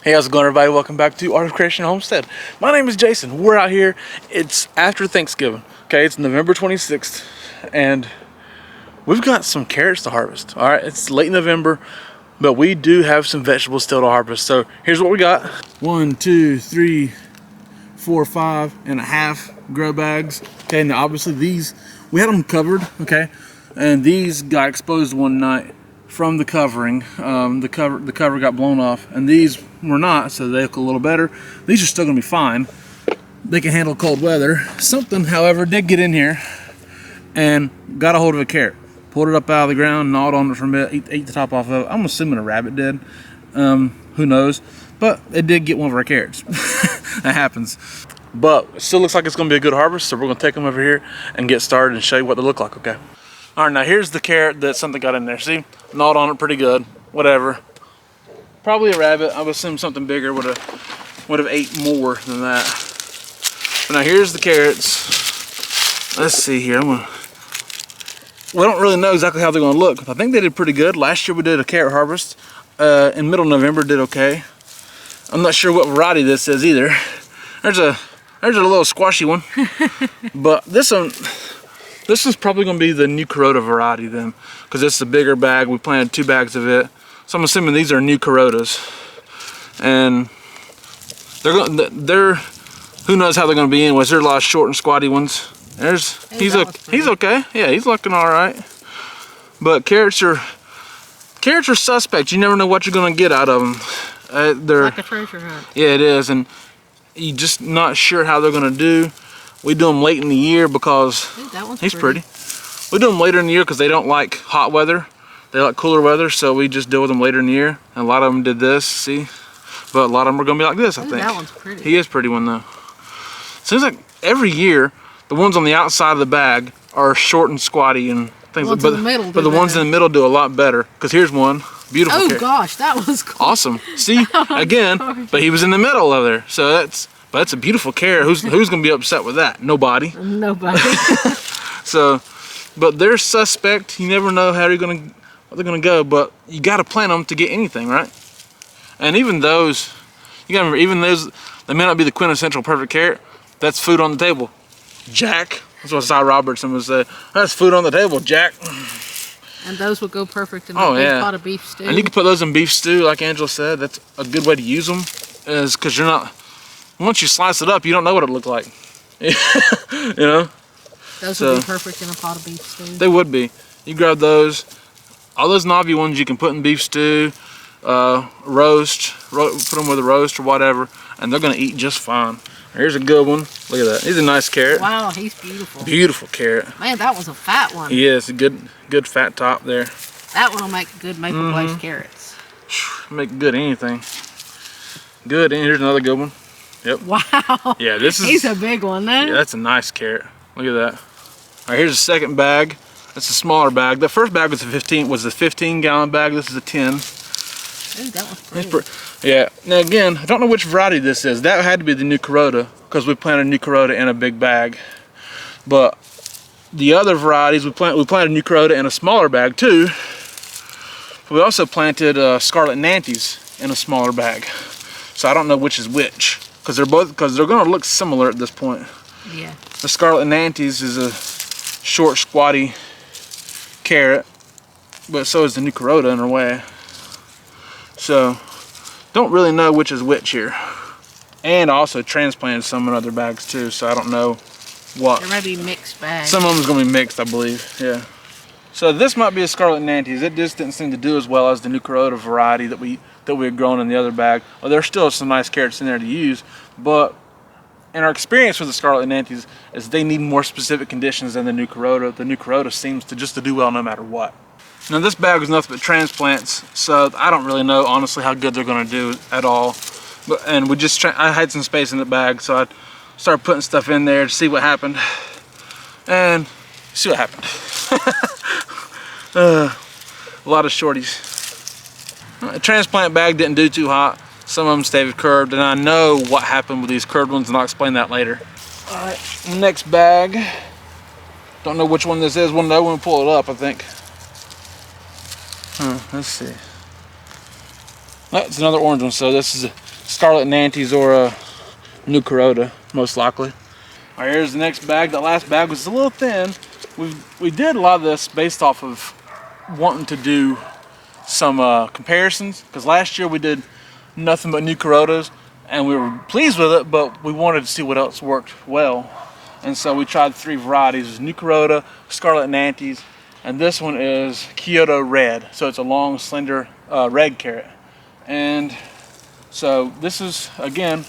Hey, how's it going, everybody? Welcome back to Art of Creation Homestead. My name is Jason. We're out here. It's after Thanksgiving. Okay, it's November 26th, and we've got some carrots to harvest. All right, it's late November, but we do have some vegetables still to harvest. So here's what we got: 1, 2, 3, 4, 5.5 grow bags. Okay, now obviously these we had them covered. Okay, and these got exposed one night from the covering. The cover got blown off, and these were not, so they look a little better. These are still gonna be fine. They can handle cold weather. Something, however, did get in here and got a hold of a carrot. Pulled it up out of the ground, gnawed on it for a bit, ate the top off of it. I'm assuming a rabbit did. Who knows? But it did get one of our carrots. That happens. But it still looks like it's gonna be a good harvest, so we're gonna take them over here and get started and show you what they look like, okay? All right, now here's the carrot that something got in there. See, gnawed on it pretty good. Whatever. Probably a rabbit. I would assume something bigger would have ate more than that. But now here's the carrots. Let's see here. We don't really know exactly how they're gonna look. I think they did pretty good. Last year we did a carrot harvest in middle November. Did okay. I'm not sure what variety this is either. There's a little squashy one, but this is probably going to be the new Kuroda variety then, because this is a bigger bag. We planted 2 bags of it, so I'm assuming these are new Kurodas, and they're who knows how they're going to be anyways. There's a lot of short and squatty ones. He's okay. Yeah, he's looking all right. But carrots are suspect. You never know what you're going to get out of them. They're like a treasure hunt. Yeah, it is, and you're just not sure how they're going to do. We do them late in the year because he's pretty. We do them later in the year because they don't like hot weather. They like cooler weather, so we just deal with them later in the year. And a lot of them did this, see? But a lot of them are going to be like this, I think. That one's pretty. He is a pretty one, though. Seems like every year, the ones on the outside of the bag are short and squatty and things. But the ones in the middle do a lot better. Because here's one. Beautiful carrot. Gosh, that was cool. Awesome. See, again, but he was in the middle of there. So that's a beautiful carrot. Who's gonna be upset with that? Nobody. Nobody. So, but they're suspect. You never know how they're gonna go. But you got to plant them to get anything, right? And even those, you got to remember, even those, they may not be the quintessential perfect carrot. That's food on the table, Jack. That's what Cy Robertson would say. That's food on the table, Jack. And those would go perfect in a big pot of beef stew. And you can put those in beef stew, like Angela said. That's a good way to use them, is because you're not. Once you slice it up, you don't know what it looked like. You know? Those would be perfect in a pot of beef stew. They would be. You grab those. All those knobby ones you can put in beef stew, roast, put them with a roast or whatever, and they're going to eat just fine. Here's a good one. Look at that. He's a nice carrot. Wow, he's beautiful. Beautiful carrot. Man, that was a fat one. Yeah, it's a good fat top there. That one will make good maple glazed carrots. Make good anything. Good. And here's another good one. Yep. Wow. Yeah, he's a big one then. Yeah, that's a nice carrot. Look at that. All right, here's the second bag. That's a smaller bag. The first bag was a 15-gallon bag. This is a 10. Ooh, that was pretty. Yeah. Now again, I don't know which variety this is. That had to be the new Kuroda because we planted a new Kuroda in a big bag. But the other varieties, we planted a new Kuroda in a smaller bag too. We also planted Scarlet Nantes in a smaller bag. So I don't know which is which because they're going to look similar at this point. Yeah. The Scarlet Nantes is a short, squatty carrot, but so is the new Kuroda in a way. So, don't really know which is which here. And also transplanted some in other bags too, so I don't know what. There might be mixed bags. Some of them is going to be mixed, I believe, yeah. So this might be a Scarlet Nantes. It just didn't seem to do as well as the new Kuroda variety that we had grown in the other bag. Well, there's still some nice carrots in there to use, but in our experience with the Scarlet Nantes is they need more specific conditions than the new Kuroda. The new Kuroda seems to do well no matter what. Now this bag was nothing but transplants, so I don't really know honestly how good they're going to do at all. And I had some space in the bag, so I started putting stuff in there to see what happened, and see what happened. A lot of shorties. A transplant bag didn't do too hot. Some of them stayed curved, and I know what happened with these curved ones, and I'll explain that later. All right, next bag. Don't know which one this is. We'll know when we pull it up, I think. Let's see. Oh, it's another orange one. So this is Scarlet Nantes or a New Carota, most likely. All right, here's the next bag. That last bag was a little thin. We did a lot of this based off of wanting to do some comparisons, because last year we did nothing but New Carotas, and we were pleased with it, but we wanted to see what else worked well. And so we tried 3 varieties: New Carota, Scarlet Nantes, and this one is Kyoto Red. So it's a long, slender red carrot. And so this is, again,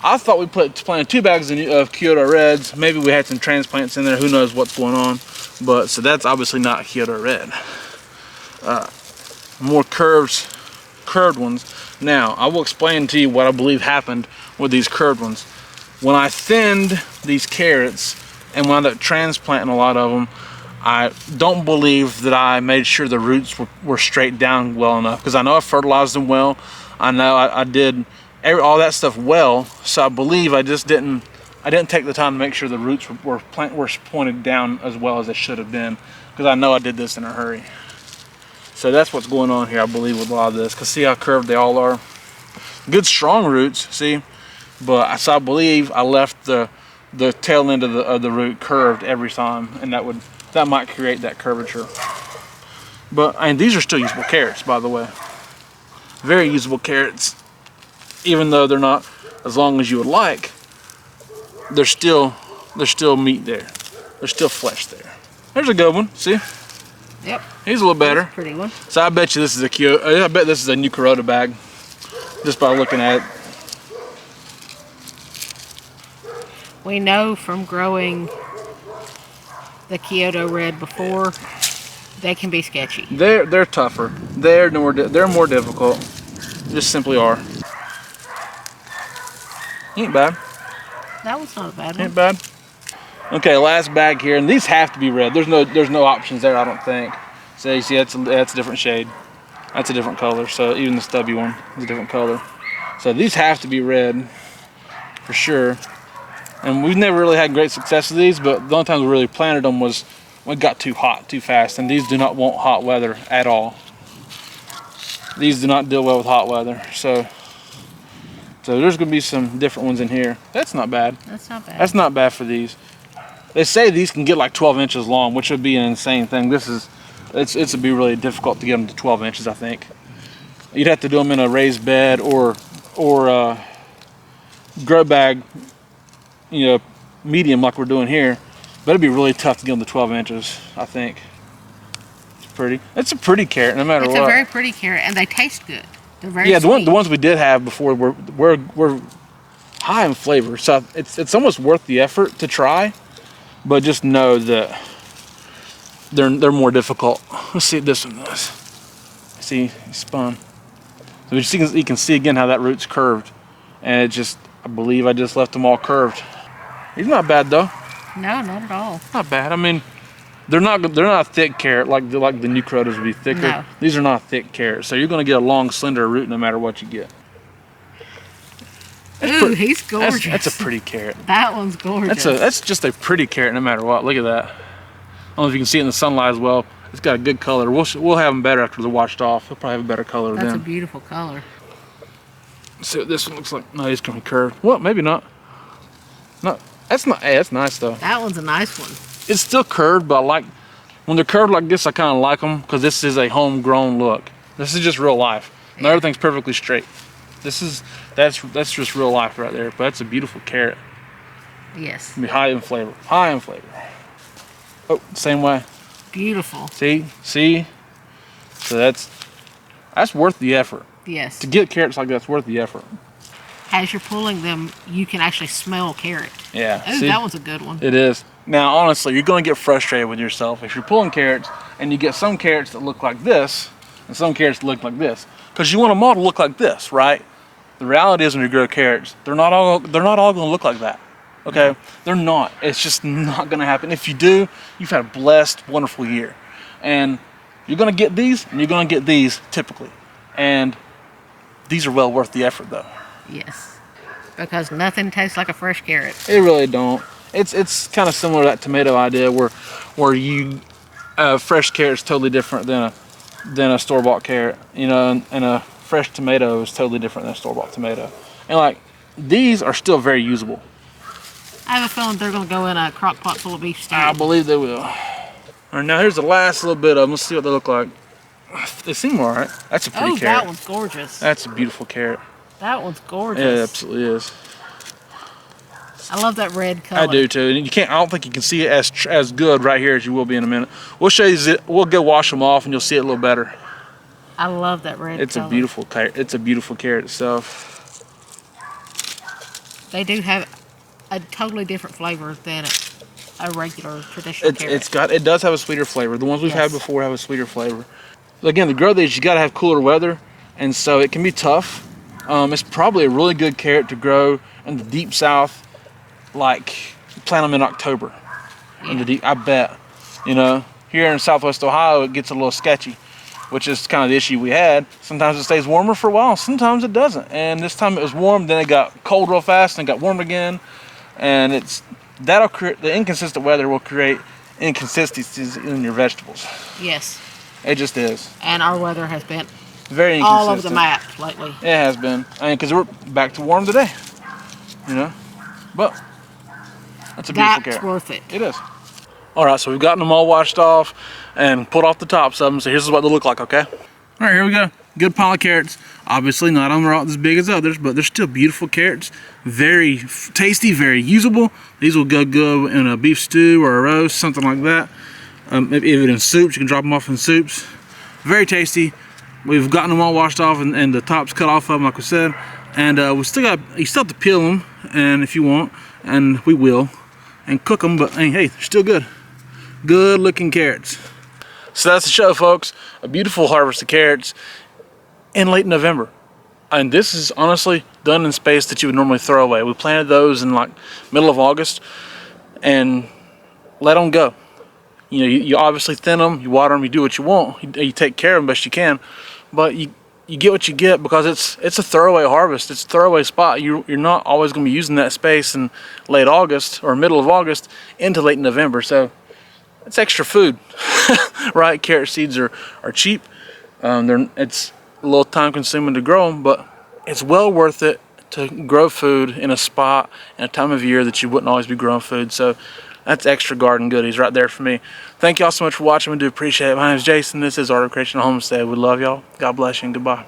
I thought we planted 2 bags of Kyoto Reds. Maybe we had some transplants in there. Who knows what's going on? But so that's obviously not Kyoto Red. More curved ones. Now I will explain to you what I believe happened with these curved ones. When I thinned these carrots and wound up transplanting a lot of them, I don't believe that I made sure the roots were straight down well enough, because I know I fertilized them well. I know I did all that stuff well, so I believe I didn't take the time to make sure the roots were pointed down as well as they should have been, because I know I did this in a hurry. So that's what's going on here, I believe, with a lot of this, because see how curved they all are. Good strong roots, see, but so I believe I left the tail end of the root curved every time, and that might create that curvature. But and these are still usable carrots, by the way. Very usable carrots, even though they're not as long as you would like. There's still meat there. There's still flesh there. There's a good one. See? Yep. He's a little better. That's a pretty one. So I bet you this is I bet this is a New Carota bag, just by looking at it. We know from growing the Kyoto Red before, they can be sketchy. They're tougher. They're more difficult. Just simply are. Ain't bad. That one's not a bad one. Ain't bad. Okay, last bag here, and these have to be red. There's no options there, I don't think. So you see, that's a different shade. That's a different color. So even the stubby one is a different color. So these have to be red for sure. And we've never really had great success with these, but the only time we really planted them was when it got too hot, too fast. And these do not want hot weather at all. These do not deal well with hot weather. So there's going to be some different ones in here. That's not bad. That's not bad. That's not bad for these. They say these can get like 12 inches long, which would be an insane thing. It's would be really difficult to get them to 12 inches, I think. You'd have to do them in a raised bed or grow bag, medium like we're doing here. But it'd be really tough to get them to 12 inches, I think. It's pretty. It's a pretty carrot, no matter what. It's a very pretty carrot, and they taste good. They're very sweet. The ones we did have before were high in flavor, so it's almost worth the effort to try. But just know that they're more difficult. Let's see what this one does. See, he spun. So you can see again how that root's curved, and I believe I just left them all curved. He's not bad though. No, not at all. Not bad. I mean, they're not a thick carrot like the New Carotas would be thicker. No. These are not thick carrots, so you're gonna get a long, slender root no matter what you get. Ooh, he's gorgeous. That's a pretty carrot. That one's gorgeous. That's just a pretty carrot no matter what. Look at that. I don't know if you can see it in the sunlight as well. It's got a good color. We'll have them better after they're washed off. They'll probably have a better color then. That's a beautiful color. Let's see what this one looks like. No, he's gonna be curved. Well, maybe not. No, that's not. Hey, that's nice though. That one's a nice one. It's still curved, but I like when they're curved like this. I kind of like them because this is a homegrown look. This is just real life. And everything's perfectly straight. That's just real life right there. But that's a beautiful carrot. Yes. It'll be high in flavor. High in flavor. Oh, same way. Beautiful. See. So that's worth the effort. Yes. To get carrots like that's worth the effort. As you're pulling them, you can actually smell carrot. Yeah. Oh, that one's a good one. It is. Now, honestly, you're going to get frustrated with yourself if you're pulling carrots and you get some carrots that look like this and some carrots that look like this, because you want them all to look like this, right? The reality is, when you grow carrots, they're not all going to look like that. Okay, they're not. It's just not going to happen. If you do, you've had a blessed, wonderful year, and you're going to get these, and you're going to get these typically, and these are well worth the effort, though. Yes, because nothing tastes like a fresh carrot. It really don't. It's kind of similar to that tomato idea, where you fresh carrot's totally different than a store-bought carrot, and a fresh tomato is totally different than a store-bought tomato. And like, these are still very usable. I have a feeling they're going to go in a crock pot full of beef stew. I believe they will. All right, now here's the last little bit of them. Let's see what they look like. They seem all right. That's a pretty carrot. That one's gorgeous. That's a beautiful carrot. That one's gorgeous. Yeah, it absolutely is. I love that red color. I do too. And you can't. I don't think you can see it as good right here as you will be in a minute. We'll show you. We'll go wash them off, and you'll see it a little better. I love that red. It's color. a beautiful carrot. It's a beautiful carrot itself. They do have a totally different flavor than a regular traditional carrot. It does have a sweeter flavor. The ones we've had Yes. before have a sweeter flavor. Again, to grow these, you got to have cooler weather, and so it can be tough. It's probably a really good carrot to grow in the deep south, like plant them in October. Yeah. In the deep, I bet. You know, here in Southwest Ohio, it gets a little sketchy, which is kind of the issue we had. Sometimes it stays warmer for a while, sometimes it doesn't. And this time it was warm, then it got cold real fast, and it got warm again. And that'll create, the inconsistent weather will create inconsistencies in your vegetables. Yes. It just is. And our weather has been Very inconsistent. all over the map lately. It has been. I mean, because we're back to warm today. You know? But that's a beautiful carrot. That's worth it. It is. All right, so we've gotten them all washed off and pulled off the tops of them. So here's what they look like, okay? All right, here we go. Good pile of carrots. Obviously, not on the rock as big as others, but they're still beautiful carrots. Very tasty, very usable. These will go good in a beef stew or a roast, something like that. Even in soups, you can drop them off in soups. Very tasty. We've gotten them all washed off and the tops cut off of them, like we said. And you still have to peel them, and if you want, and we will, and cook them. But hey, they're still good. Good looking carrots. So that's the show, folks. A beautiful harvest of carrots in late November. And this is honestly done in space that you would normally throw away. We planted those in like middle of August and let them go. You know, you obviously thin them, you water them, you do what you want. You take care of them best you can. But you get what you get because it's a throwaway harvest. It's a throwaway spot. You're not always going to be using that space in late August or middle of August into late November. So it's extra food, right? Carrot seeds are cheap. It's a little time consuming to grow them, but it's well worth it to grow food in a spot in a time of year that you wouldn't always be growing food. So that's extra garden goodies right there for me. Thank y'all so much for watching. We do appreciate it. My name is Jason. This is Art of Creation Homestead. We love y'all. God bless you and goodbye.